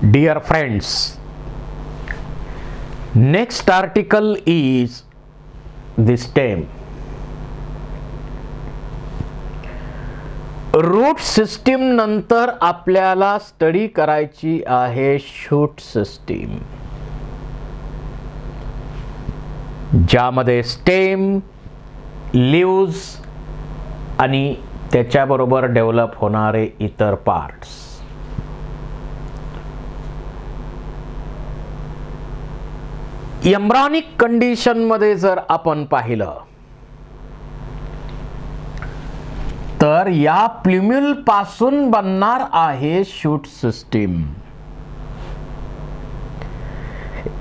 Dear friends, next article is the stem. Root system नंतर आपल्याला study करायची आहे शूट सिस्टीम, ज्यामध्ये स्टेम, लीव्ज आणि त्याच्याबरोबर डेव्हलप होणारे इतर पार्ट्स. एम्ब्रियोनिक कंडिशन मध्ये जर आपण पाहिलं तर या प्ल्युम्युल पासून बनणार आहे shoot system.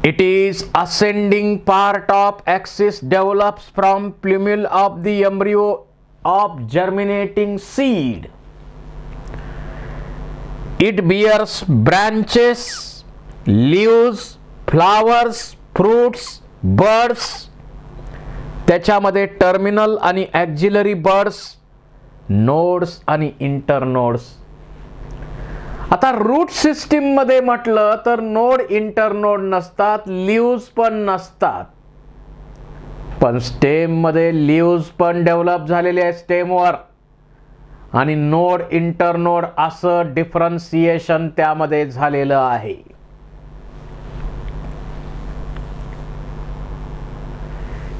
It is ascending part of axis develops from plumule of the embryo of germinating seed. It bears branches, leaves, flowers, fruits, buds. त्याच्यामध्ये टर्मिनल आणि ॲक्झिलरी बर्ड्स, नोड्स आणि इंटरनोड्स. आता रूट सिस्टीम मध्ये म्हटलं तर node internode नसतात, leaves पण नसतात. पण स्टेम मध्ये लीव्स पण डेव्हलप झालेले आहे स्टेमवर, आणि नोड इंटरनोड असं डिफरन्सिएशन त्यामध्ये झालेलं आहे.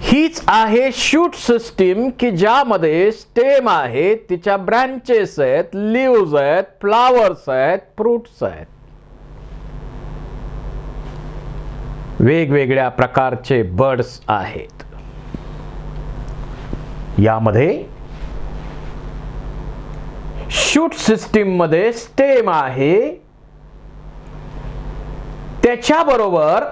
हीच आहे शूट सिस्टीम की ज्यामध्ये स्टेम आहे, तिच्या ब्रांचेस आहेत, लीव्स आहेत, फ्लावर्स आहेत, फ्रूट्स आहेत. वेगवेगळ्या प्रकारचे बर्ड्स आहेत. यामध्ये शूट सिस्टीम मध्ये स्टेम आहे, त्याच्याबरोबर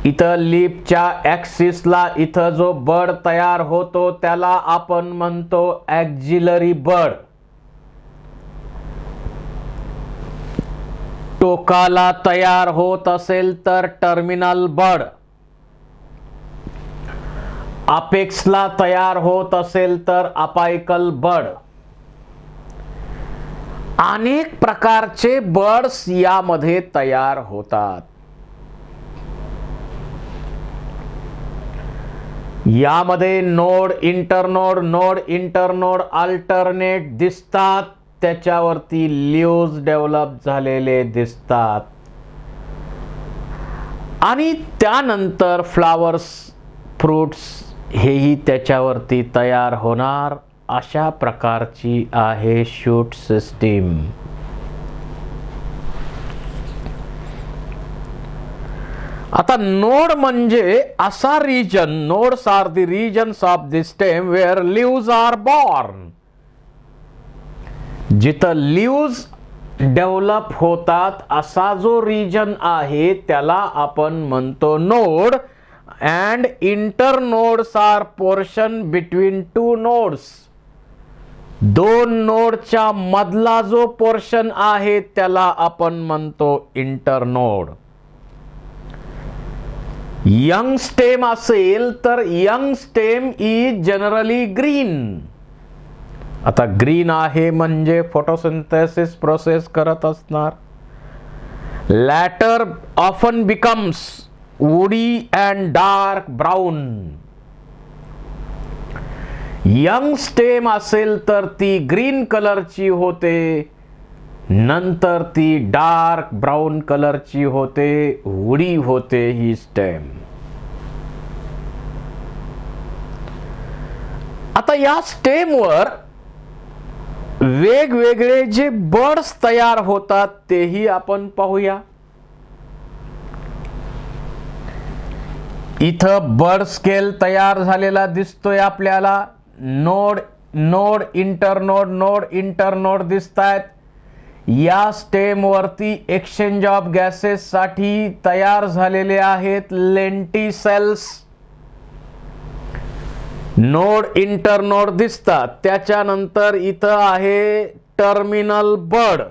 इथं लीफच्या ॲक्सिसला इथं जो बर्ड तयार होतो त्याला आपण म्हणतो ॲक्झिलरी बर्ड. टोकाला तयार होत असेल तर टर्मिनल बर्ड, अपेक्सला तयार होत असेल तर अपायकल बर्ड. अनेक प्रकारचे बर्ड्स यामध्ये तयार होतात. यामध्ये नोड इंटरनोड अल्टरनेट दिसतात, त्याच्यावरती लीव्स डेव्हलप झालेले दिसतात, आणि त्यानंतर फ्लावर्स, फ्रूट्स हेही त्याच्यावरती तयार होणार. अशा प्रकारची आहे शूट सिस्टीम. आता नोड म्हणजे असा region, nodes are the regions of the stem where leaves are born. जिथं लीव्स डेव्हलप होतात असा जो रिजन आहे त्याला आपण म्हणतो node. And internodes are portion between two nodes. दोन नोडच्या मधला जो पोर्शन आहे त्याला आपण म्हणतो इंटरनोड. यंग स्टेम असेल तर young stem is generally green. आता ग्रीन आहे म्हणजे फोटोसिंथेसिस प्रोसेस करत असणार. Later often becomes woody and dark brown. Young stem असेल तर ती ग्रीन कलरची होते, नंतर ती डार्क ब्राऊन कलरची होते, वुडी होते ही स्टेम. आता या स्टेमवर वेगवेगळे जे बर्ड्स तयार होतात तेही आपण पाहूया. इथं बर्ड स्केल तयार झालेला दिसतोय आपल्याला. नोड इंटरनोड दिसतायत. या स्टेम वरती एक्सचेंज ऑफ गॅसेस साठी तयार झालेले आहेत लेंटिसेल्स. नोड इंटरनोड दिसतात. त्याच्यानंतर इथं आहे टर्मिनल बर्ड,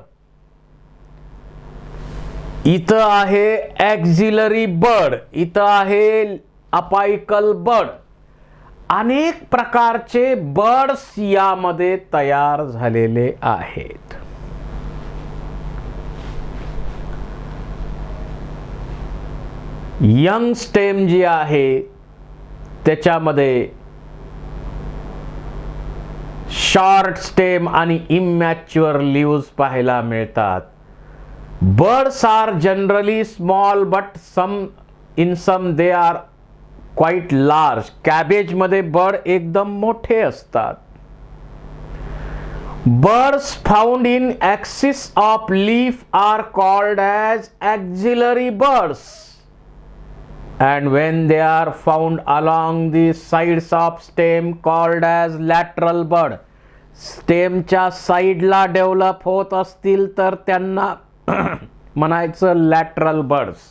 इथं आहे ॲक्झिलरी बर्ड, इथं आहे अपायकल बर्ड. अनेक प्रकारचे बर्ड्स यामध्ये तयार झालेले आहेत. यंग स्टेम जी आहे त्याच्यामध्ये शॉर्ट स्टेम आणि इमॅच्युअर लीव्स पाहायला मिळतात. Birds are generally small but in some they are quite large. Cabbage मध्ये बर्ड एकदम मोठे असतात. Birds found in axis of leaf are called as axillary birds. And when they are found along the sides of stem called as lateral bud. स्टेमच्या साइडला develop होत असतील तर त्यांना म्हणायचं lateral birds.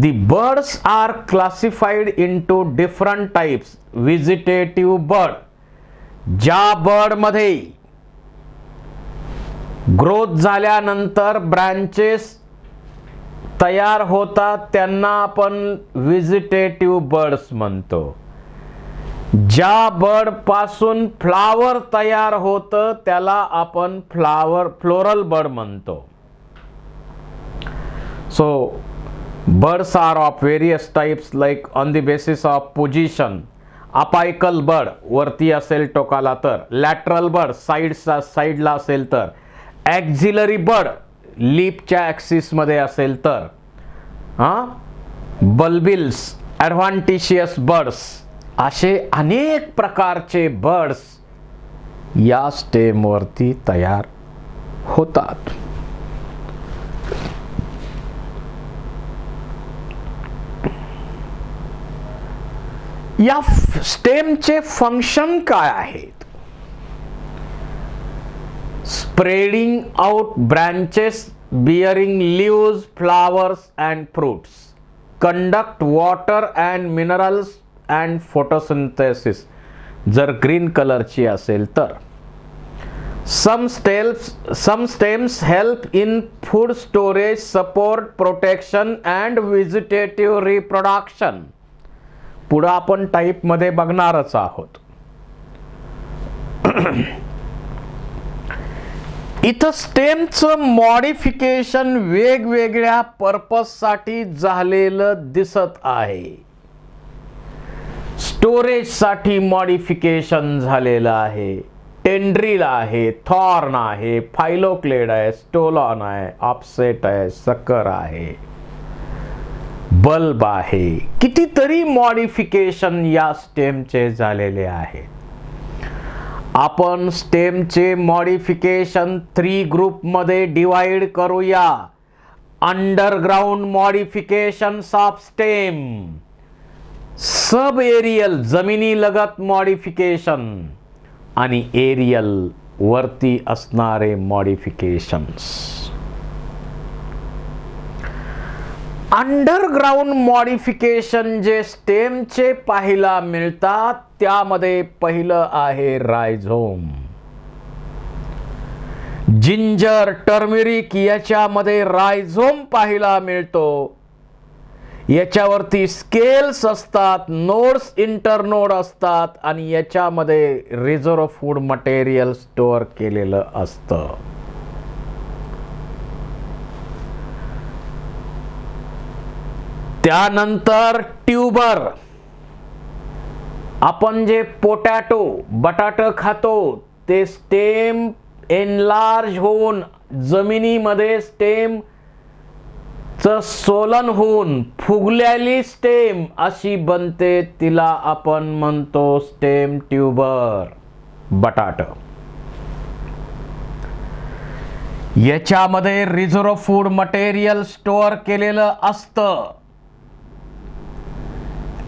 The birds are classified into different types. Vegetative bird. ज्या bird मध्ये growth झाल्यानंतर branches तयार होतात त्यांना आपण व्हेजिटेटिव्ह बर्ड्स म्हणतो. ज्या बर्ड पासून फ्लावर तयार होतं त्याला आपण फ्लोरल बर्ड म्हणतो. So buds are of various types like on the basis of position. Apical bud वरती असेल टोकाला तर, लॅटरल बर्ड साईडला असेल तर, ॲक्झिलरी बर्ड लीपच्या ॲक्सिस मध्ये असेल तर, बल्बिल्स, ॲडव्हान्टिशियस बर्ड्स, असे अनेक प्रकारचे बर्ड्स या स्टेम वरती तयार होतात. या स्टेमचे फंक्शन काय आहेत? Spreading out branches bearing leaves, flowers and fruits. Conduct water and minerals and photosynthesis. जर ग्रीन कलरची असेल तर. Some stems help in food storage, support, protection and vegetative reproduction. पुढे आपण टाइप मध्ये बघणारच आहोत. इथं स्टेमचं मॉडिफिकेशन वेगवेगळ्या पर्पजसाठी झालेलं दिसत आहे. स्टोरेजसाठी मॉडिफिकेशन झालेलं आहे. टेंड्रिल आहे, थॉर्न आहे, फायलोक्लेड आहे, स्टोलॉन आहे, ऑफसेट आहे, सकर आहे, बल्ब आहे. कितीतरी मॉडिफिकेशन या स्टेमचे झालेले आहे. आपण स्टेमचे मॉडिफिकेशन 3 ग्रुपमध्ये डिवाइड करूया. Underground modifications of stem, sub aerial जमिनी लगत मॉडिफिकेशन आणि एरियल वरती असणारे मॉडिफिकेशन्स. अंडरग्राउंड मॉडिफिकेशन जे स्टेमचे पाहायला मिळतात त्यामध्ये पहिलं आहे रायझोम. जिंजर, टर्मरिक याच्यामध्ये रायझोम पाहायला मिळतो. याच्यावरती स्केल्स असतात, नोड्स, इंटरनोड असतात आणि याच्यामध्ये रिझर्व फूड मटेरियल स्टोअर केलेलं असतं. त्यानंतर ट्यूबर. आपण जे पोटॅटो, बटाटा खातो ते स्टेम एनलार्ज होऊन जमिनीमध्ये स्टेम च सोलन होऊन फुगलेली स्टेम अशी बनते. तिला आपण म्हणतो स्टेम ट्यूबर, बटाटा. याच्यामध्ये रिझर्व फूड मटेरियल स्टोअर केलेलं असतं.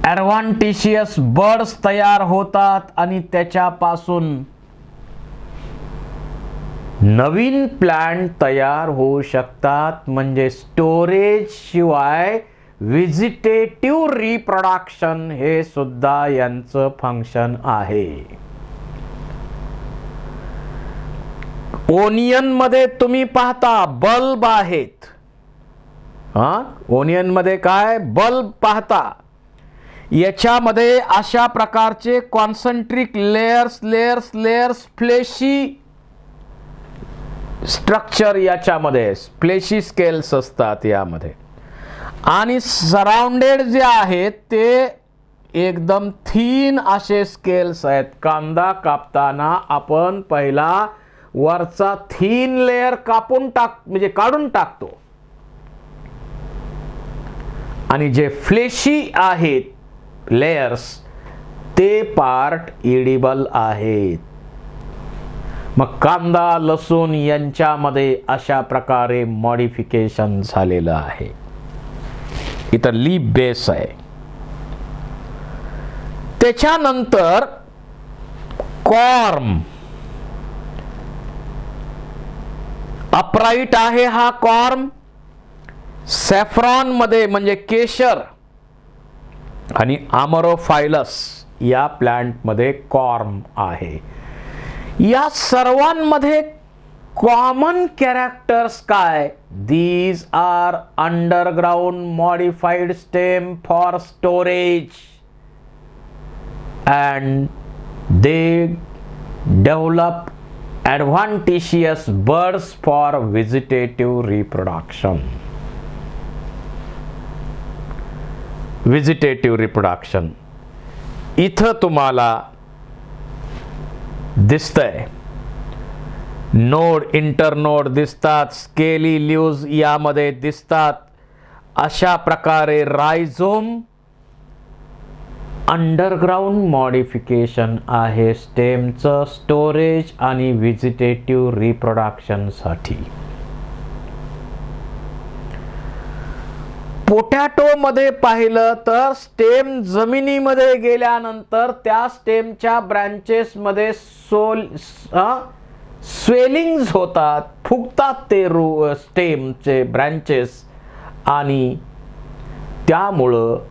ॲडव्हान्टिशियस बर्ड्स तयार होतात आणि त्याच्यापासून नवीन प्लांट तयार होऊ शकतात. म्हणजे स्टोरेज शिवाय व्हेजिटेटिव्ह रिप्रोडक्शन हे सुद्धा यांचं फंक्शन आहे. ओनियन मध्ये तुम्ही पाहता बल्ब आहेत. ओनियन मध्ये काय बल्ब पाहता. याच्यामध्ये अशा प्रकारचे कॉन्सन्ट्रिक लेयर्स फ्लेशी स्ट्रक्चर, याच्यामध्ये फ्लेशी स्केल्स असतात. यामध्ये आणि सराउंडेड जे आहेत ते एकदम थीन असे स्केल्स आहेत. कांदा कापताना आपण पहिला वरचा थीन लेयर म्हणजे काढून टाकतो आणि जे फ्लेशी आहेत लेयर्स ते पार्ट इडिबल आहेत. मग कांदा लसूण यांच्यामध्ये अशा प्रकारे मॉडिफिकेशन झालेलं आहे. इथं लीफ बेस आहे. त्याच्यानंतर कॉर्म अपराईट आहे. हा कॉर्म सॅफ्रॉन मध्ये म्हणजे केशर आणि आमरोफायलस या प्लांट मध्ये कॉर्म आहे. या सर्वांमध्ये कॉमन कॅरेक्टर्स काय? These are underground modified stem for storage and they develop advantageous buds for vegetative reproduction. Vegetative reproduction इथं तुम्हाला दिसतंय नोड इंटरनोड दिसतात, स्केली लीव्ज यामध्ये दिसतात. अशा प्रकारे रायझोम अंडरग्राउंड मॉडिफिकेशन आहे स्टेमचं स्टोरेज आणि व्हेजिटेटिव्ह रिप्रोडक्शनसाठी. पोटॅटो मध्ये पाहिलं तर स्टेम जमिनीमध्ये गेल्यानंतर त्या स्टेमच्या ब्रँचेस मध्ये स्वेलिंग्स होतात, फुगतात ते स्टेमचे ब्रँचेस आणि त्यामुळं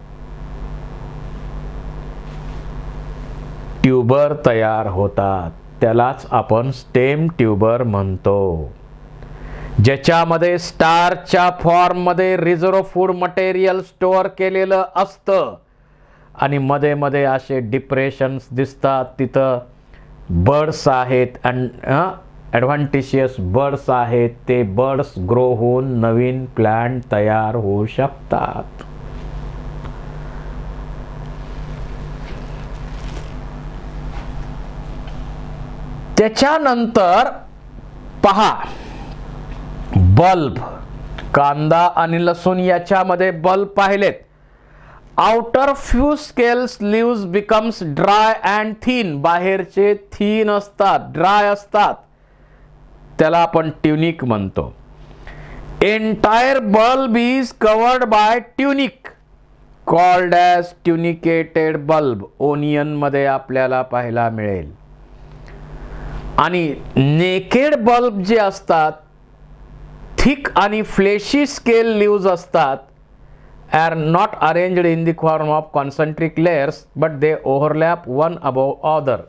ट्यूबर तयार होतात. त्यालाच आपण स्टेम ट्यूबर म्हणतो. ज्याच्यामध्ये स्टार्चच्या फॉर्म मध्ये रिझर्व फूड मटेरियल स्टोअर केलेलं असतं आणि मध्ये मध्ये असे डिप्रेशन्स दिसतात. तिथं बर्ड्स आहेत, ॲडव्हान्टेशियस बर्ड्स आहेत. ते बर्ड्स ग्रो होऊन नवीन प्लांट तयार होऊ शकतात. त्याच्यानंतर पहा बल्ब. कांदा आणि लसूण याच्यामध्ये बल्ब पाहिलेत. Outer few scales leaves becomes dry and thin. बाहेरचे थीन असतात, ड्राय असतात. त्याला आपण ट्युनिक म्हणतो. Entire bulb is covered by tunic called as tunicated bulb. Onion मध्ये आपल्याला पाहायला मिळेल. आणि नेकेड बल्ब जे असतात थिक आणि फ्लेशी स्केल लीव्ज असतात, are not arranged in the form of concentric layers but they overlap one above other.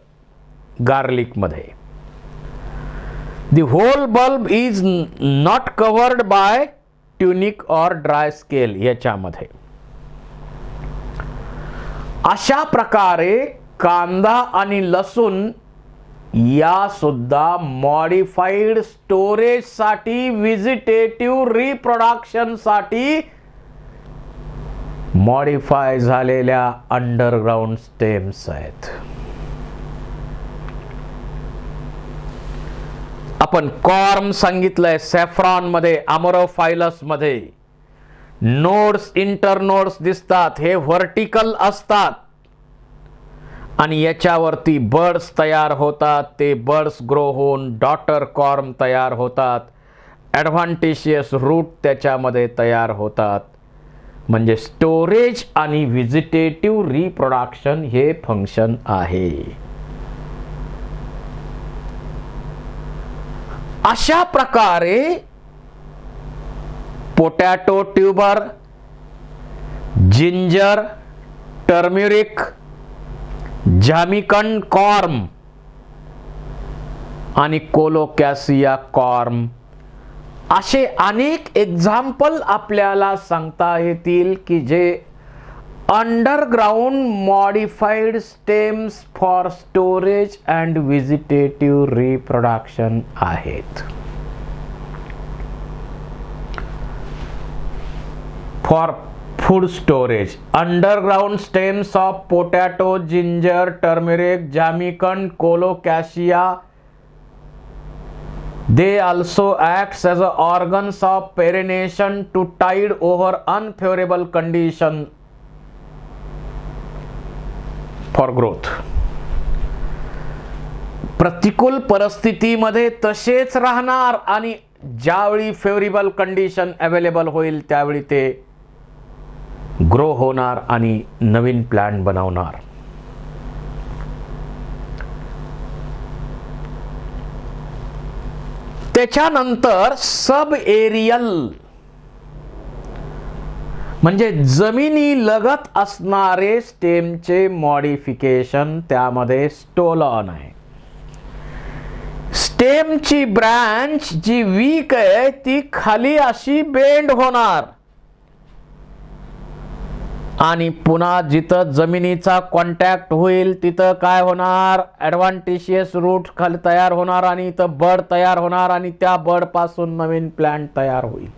Garlic मध्ये the whole bulb is not covered by tunic or dry scale. याच्यामध्ये अशा प्रकारे कांदा आणि लसूण या सुद्धा मॉडिफाईड स्टोरेज साठी, व्हेजिटेटिव्ह रिप्रोडक्शन साठी मॉडिफाय झालेल्या अंडरग्राउंड स्टेम्स आहेत. आपण कॉर्म सांगितलंय. सॅफ्रॉन मध्ये, अमरोफायलस मध्ये नोड्स इंटरनोड्स दिसतात. हे व्हर्टिकल असतात आणि याच्यावरती बर्ड्स तयार होतात. ते बर्ड्स ग्रो होऊन डॉटर कॉर्म तयार होतात. ॲडव्हान्टेशियस रूट त्याच्यामध्ये तयार होतात. म्हणजे स्टोरेज आणि व्हेजिटेटिव्ह रिप्रोडक्शन हे फंक्शन आहे. अशा प्रकारे पोटॅटो ट्यूबर, जिंजर, टर्मरिक, जामिकन कॉर्म आणि कोलोकॅसिया कॉर्म असे अनेक एक्झाम्पल आपल्याला सांगता येतील की जे underground modified stems for storage and vegetative reproduction आहेत. For food storage. Underground stems of potato, ginger, turmeric, jamicum, colocasia, they also acts as organs of perennation to tide over unfavorable condition for growth. प्रतिकूल परिस्थितीमध्ये तसेच राहणार आणि ज्यावेळी favourable condition available होईल त्यावेळी ते ग्रो होणार आणि नवीन प्लांट बनवणार. त्याच्यानंतर सब एरियल म्हणजे जमिनी लगत असणारे स्टेमचे मॉडिफिकेशन, त्यामध्ये स्टोलन आहे. स्टेमची ब्रांच जी वीक आहे ती खाली अशी बेंड होणार आणि पुन्हा जिथं जमिनीचा कॉन्टॅक्ट होईल तिथं काय होणार, ॲडव्हान्टेशियस रूट खाली तयार होणार आणि इथं बड तयार होणार आणि त्या बड पासून नवीन प्लांट तयार होईल.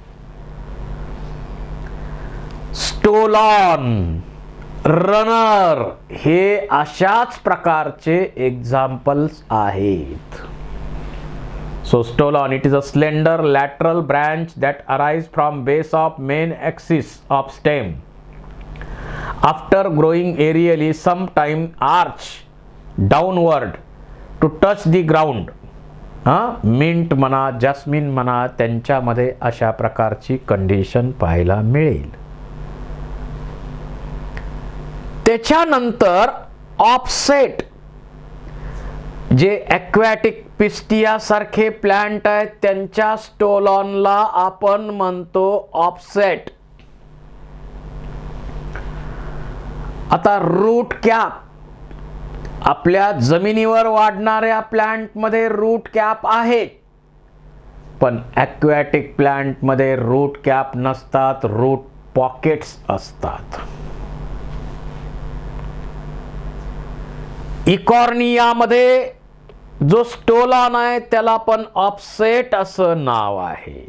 स्टोलन, रनर हे अशाच प्रकारचे एक्झाम्पल्स आहेत. So stolon, it is a slender lateral branch that arises from base of main axis of stem. After growing aerially, sometime arch downward to touch the ground. Mint म्हणा, jasmine म्हणा, त्यांच्यामध्ये अशा प्रकारची condition पाहायला मिळेल. त्याच्यानंतर offset जे aquatic pistia सारखे प्लांट आहेत त्यांच्या स्टोलॉनला आपण म्हणतो ऑफसेट. आता रूट कॅप, आपल्या जमिनीवर वाढणाऱ्या प्लांट मध्ये रूट कॅप आहे, पण ॲक्वॅटिक प्लांट मध्ये रूट कॅप नसतात, रूट पॉकेट्स असतात. इकॉर्नियामध्ये जो स्टोलन आहे त्याला पण ऑफसेट असं नाव आहे.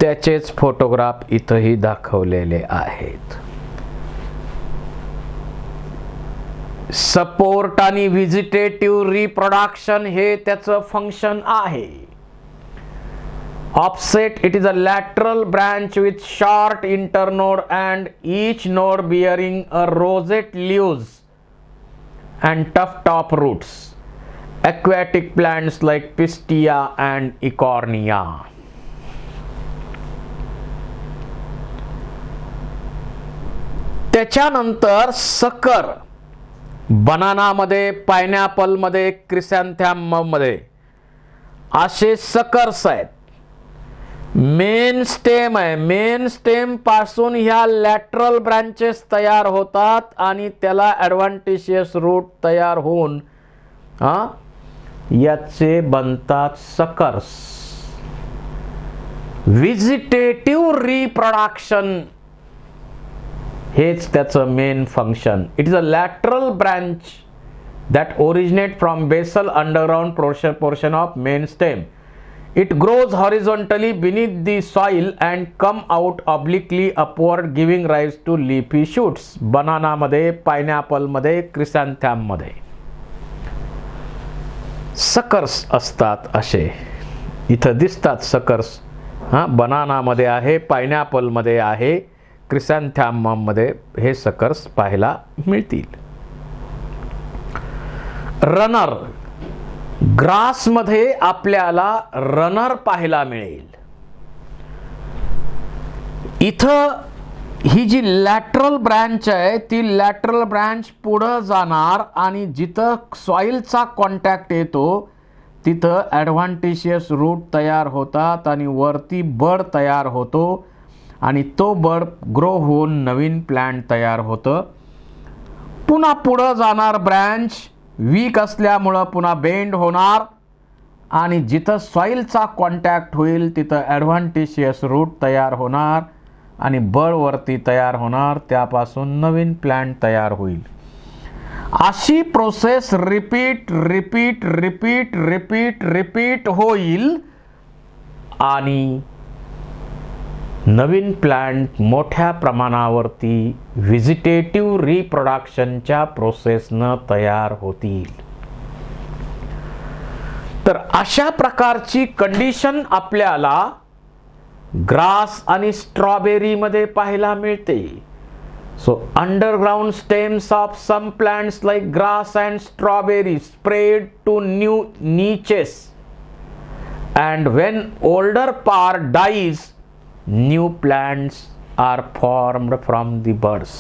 त्याचेच फोटोग्राफ इथंही दाखवलेले आहेत. सपोर्ट आणि व्हिजिटेटिव्ह रिप्रोडक्शन हे त्याचं फंक्शन आहे. Offset, it is a lateral branch with short internode and each node bearing a rosette leaves and tough top roots. Aquatic plants like Pistia and Eichhornia. त्याच्यानंतर सकर, banana मध्ये, pineapple मध्ये, क्रिसॅन्थॅमम मध्ये असे suckers आहेत. मेन स्टेम आहे, main stem पासून ह्या लॅटरल ब्रांचेस तयार होतात आणि त्याला ॲडव्हान्टेशियस रूट तयार होऊन याचे बनतात सकर्स. व्हिजिटेटिव्ह रिप्रोडक्शन हेच त्याचं main function. It is a lateral branch that originate from basal underground portion of main stem. It grows horizontally beneath the soil and come out obliquely upward, giving rise to leafy shoots. Banana मध्ये, pineapple मध्ये, क्रिसॅन्थॅम मध्ये suckers असतात. असे इथं दिसतात suckers. Banana मध्ये आहे, pineapple मध्ये आहे, क्रिसॅन्थॅम मध्ये हे सकर्स पाहायला मिळतील. रनर, ग्रास मध्ये आपल्याला रनर पाहायला मिळेल. इथं ही जी लॅटरल ब्रांच आहे ती लॅटरल ब्रांच पुढं जाणार आणि जिथं सॉइलचा कॉन्टॅक्ट येतो तिथं ॲडव्हान्टेशियस रूट तयार होतात आणि वरती बड तयार होतो आणि तो बड ग्रो होऊन नवीन प्लांट तयार होतं. पुन्हा पुढं जाणार ब्रांच वीक असल्यामुळं पुन्हा बेंड होणार आणि जिथं सॉइलचा कॉन्टॅक्ट होईल तिथं ॲडव्हान्टेशियस रूट तयार होणार आणि बड वरती तयार होणार, त्यापासून नवीन प्लांट तयार होईल. अशी process repeat repeat repeat repeat repeat होईल आणि नवीन प्लांट मोठ्या प्रमाणावरती व्हेजिटेटिव्ह रिप्रोडक्शनच्या प्रोसेसनं तयार होतील. तर अशा प्रकारची कंडिशन आपल्याला ग्रास आणि स्ट्रॉबेरी मध्ये पाहायला मिळते. So underground stems of some plants like grass and strawberry spread to new niches and when older part dies new plants are formed from the buds.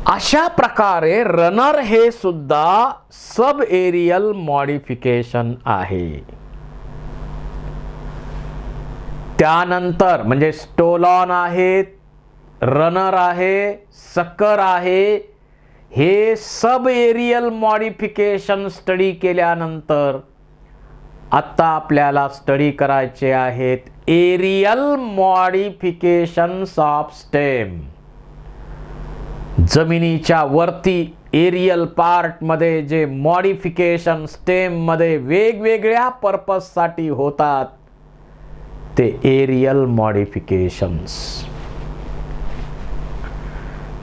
अशा प्रकारे रनर हे सुद्धा सब एरियल मॉडिफिकेशन आहे. त्यानंतर म्हणजे स्टोलॉन आहे, runner आहे, सकर आहे, हे सब एरियल मॉडिफिकेशन स्टडी केल्यानंतर आता आपल्याला स्टडी करायचे आहेत एरियल मॉडिफिकेशन्स ऑफ स्टेम. जमिनीच्या वरती एरियल पार्ट मध्ये जे मॉडिफिकेशन स्टेम मध्ये वेगवेगळ्या पर्पज साठी होतात ते एरियल मॉडिफिकेशन्स.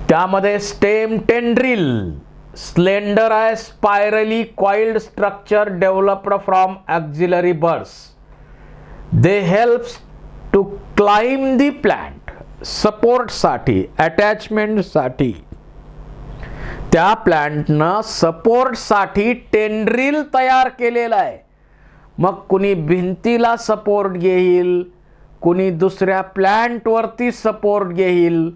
त्यामध्ये स्टेम टेंड्रिल स्लेंडर आहे, spirally coiled structure developed from axillary birds. They helps to climb the plant. Support साठी, अटॅचमेंट साठी, त्या प्लांटनं सपोर्ट साठी टेंड्रिल तयार केलेला आहे. मग कुणी भिंतीला सपोर्ट घेईल, कुणी दुसऱ्या प्लांट वरती सपोर्ट घेईल,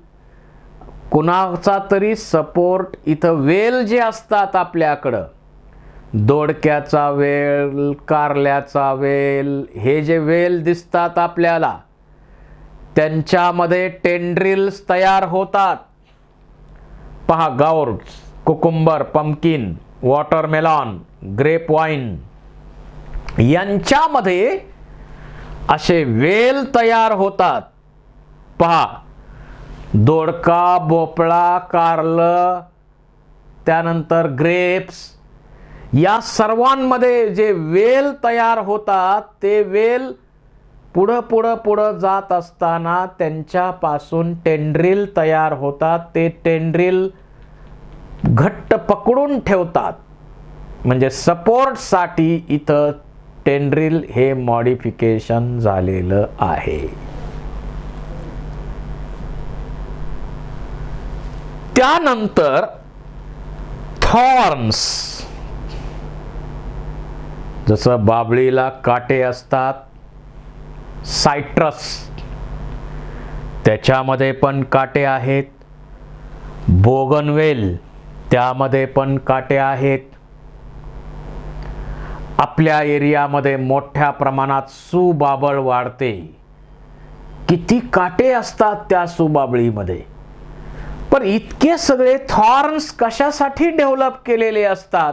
कुणाचा तरी सपोर्ट. इथं वेल जे असतात आपल्याकडं, दोडक्याचा वेल, कारल्याचा वेल, हे जे वेल दिसतात आपल्याला त्यांच्यामध्ये टेंड्रिल्स तयार होतात. पहा, गाऊर्ड्स, कुकुंबर, पंपकिन, वॉटरमेलॉन, ग्रेप वाईन यांच्यामध्ये असे वेल तयार होतात. पहा, दोडका, भोपळा, कारलं, त्यानंतर ग्रेप्स, या सर्वांमध्ये जे वेल तयार होतात ते वेल पुढं जात असताना त्यांच्यापासून टेंड्रिल तयार होतात. ते टेंड्रिल घट्ट पकडून ठेवतात. म्हणजे सपोर्टसाठी इथं टेंड्रिल हे मॉडिफिकेशन झालेलं आहे. त्यानंतर थॉर्न्स, जसं बाबळीला काटे असतात, सायट्रस त्याच्यामध्ये पण काटे आहेत, बोगनवेल त्यामध्ये पण काटे आहेत. आपल्या एरियामध्ये मोठ्या प्रमाणात सुबाबळ वाढते. किती काटे असतात त्या सुबाबळीमध्ये. पण इतके सगळे थॉर्न्स कशासाठी डेव्हलप केलेले असतात?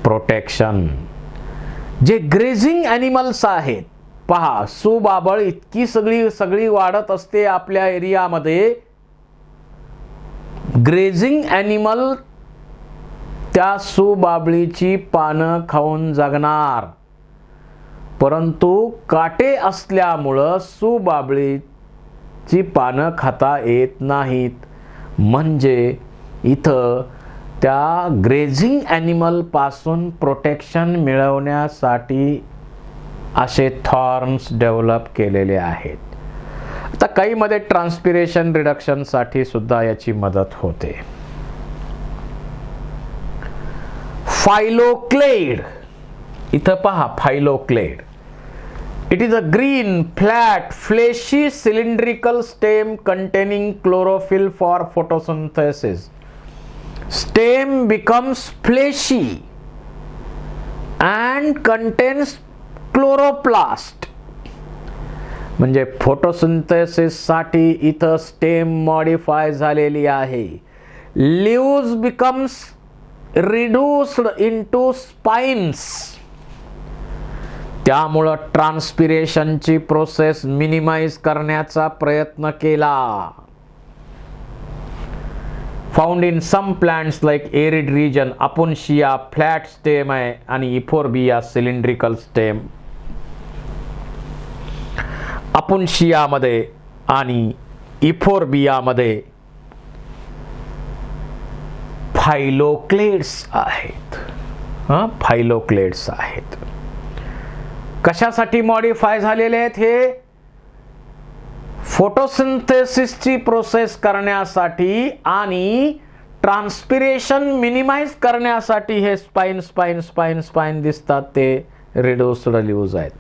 प्रोटेक्शन. जे ग्रेझिंग ॲनिमल्स आहेत, पहा, सुबाबळ इतकी सगळी वाढत असते आपल्या एरियामध्ये. ग्रेझिंग ॲनिमल त्या सुबाबळीची पानं खाऊन जगणार, परंतु काटे असल्यामुळं सुबाबळीची पानं खाता येत नाहीत. म्हणजे इथं त्या ग्रेझिंग ॲनिमल पासून प्रोटेक्शन मिळवण्यासाठी असे थॉर्न्स डेव्हलप केलेले आहेत. आता काही मध्ये ट्रान्सपिरेशन रिडक्शन साठी सुद्धा याची मदत होते. फायलोक्लेड, इथं पहा, फायलोक्लेड. It is a green, flat, fleshy, cylindrical stem containing chlorophyll for photosynthesis. Stem becomes fleshy and contains chloroplast. म्हणजे फोटोसिंथेसिस साठी इथं स्टेम मॉडिफाय झालेली आहे. Leaves becomes reduced into spines. त्यामुळं ट्रान्सपिरेशनची प्रोसेस मिनिमाइज करण्याचा प्रयत्न केला. Found in some plants like arid region. Opuntia flat stem आहे आणि इफोर्बिया सिलेंड्रिकल स्टेम. अपुन्शियामध्ये आणि इफोर्बियामध्ये फायलोक्लेड्स आहेत. फायलोक्लेड्स आहेत. कशासाठी मॉडिफाय झालेले आहेत हे? फोटोसिंथेसिसची प्रोसेस करण्यासाठी आणि ट्रान्सपिरेशन मिनिमाइज करण्यासाठी हे स्पाइन स्पाइन स्पाइन स्पाइन दिसतात ते रिड्यूस्ड ल्यूज आहेत.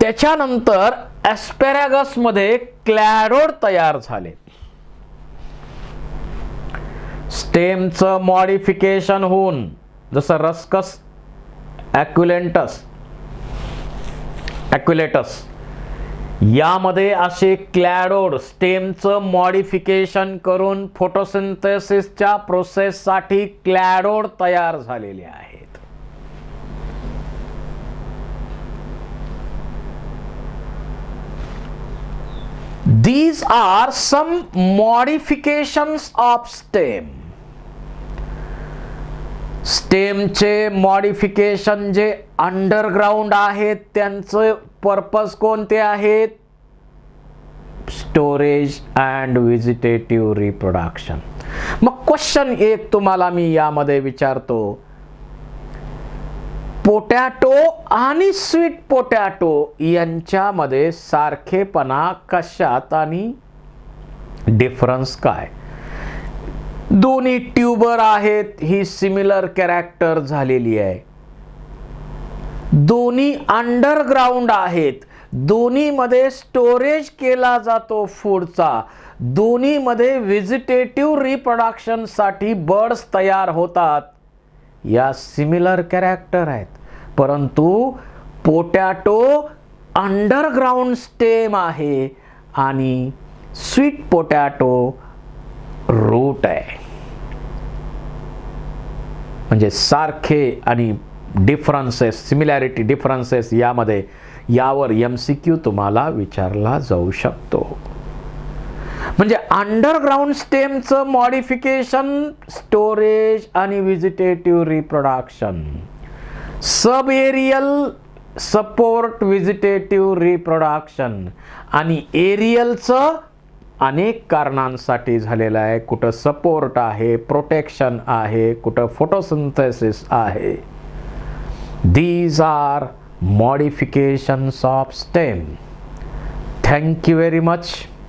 त्याच्यानंतर ॲस्पॅरागस मध्ये क्लॅडोड तयार झाले. स्टेमचं मॉडिफिकेशन होऊन जसं रस्कस ॲक्युलेटस यामध्ये असे क्लॅडोड स्टेमचं मॉडिफिकेशन करून फोटोसिंथेसिसच्या प्रोसेससाठी क्लॅडोड तयार झालेले आहेत. These are some modifications of stem. स्टेमचे मॉडिफिकेशन जे अंडरग्राउंड आहेत त्यांचे पर्पज कोणते आहेत? Storage and vegetative reproduction. मग क्वेश्चन एक तुम्हाला मी यामध्ये विचारतो, पोटॅटो आणि स्वीट पोटॅटो यांच्यामध्ये सारखेपणा कशात आणि डिफरन्स काय? दोन्ही ट्यूबर आहेत, ही सिमिलर कॅरेक्टर झालेली आहे. दोन्ही अंडरग्राउंड आहेत, दोन्हीमध्ये स्टोरेज केला जातो फूडचा, दोन्हीमध्ये व्हेजिटेटिव्ह रिप्रोडक्शन साठी बर्ड्स तयार होतात. या सिमिलर कॅरेक्टर आहेत. परंतु पोटॅटो अंडरग्राउंड स्टेम आहे आणि स्वीट पोटॅटो रूट आहे. म्हणजे सारखे आणि डिफरन्सेस, सिमिलॅरिटी डिफरन्सेस यामध्ये यावर MCQ तुम्हाला विचारला जाऊ शकतो. म्हणजे अंडरग्राउंड स्टेमचं मॉडिफिकेशन स्टोरेज आणि vegetative reproduction, sub aerial support vegetative reproduction आणि एरियलचं अनेक कारणांसाठी झालेलं आहे. कुठं सपोर्ट आहे, प्रोटेक्शन आहे, कुठं फोटोसिंथेसिस आहे. These are modifications of stem. Thank you very much.